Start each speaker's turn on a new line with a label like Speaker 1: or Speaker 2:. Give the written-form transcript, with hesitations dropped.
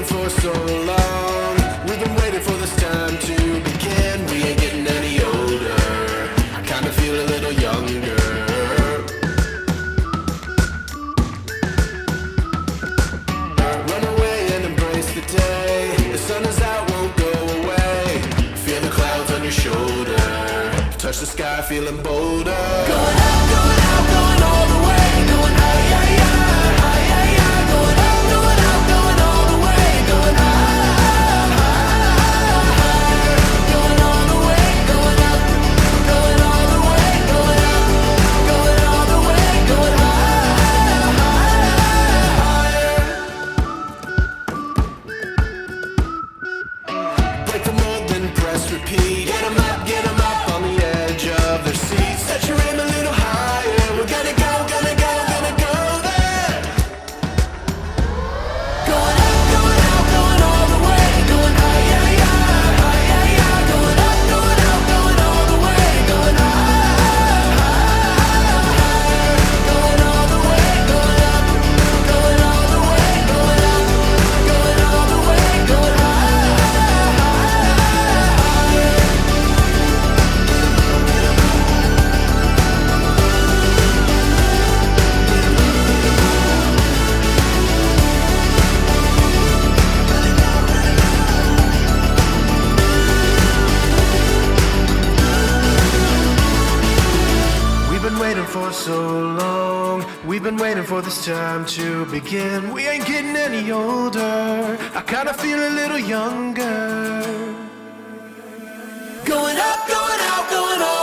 Speaker 1: for so long. We've been waiting for this time to begin. We ain't getting any older. I kinda feel a little younger. Run away and embrace the day. The sun is out, won't go away. Feel the clouds on your shoulder. Touch the sky, feeling bolder. Going out, going out, going all the way. Going high, high, high, high, high, high. Going out, going out, going all the way. Going high, high, high. Going all the way, going up. Going all the way, going up. Going all the way, going high, high. Break the mold, then press repeat. Get 'em up on the edge of their seats. Set your aim a little higher. We're gonna go, gonna go, gonna go there. Going up, going out, going all the way. Going high, high, high, high, high, high. Going up, going out, going all the way. Going high, high, high. Going all the way, going up. Going all the way, going up. Going all the way, going high, high, high. We've been waiting for so long. We've been waiting for this time to begin. We ain't getting any older. I kinda feel a little younger. Going up, going out, going on.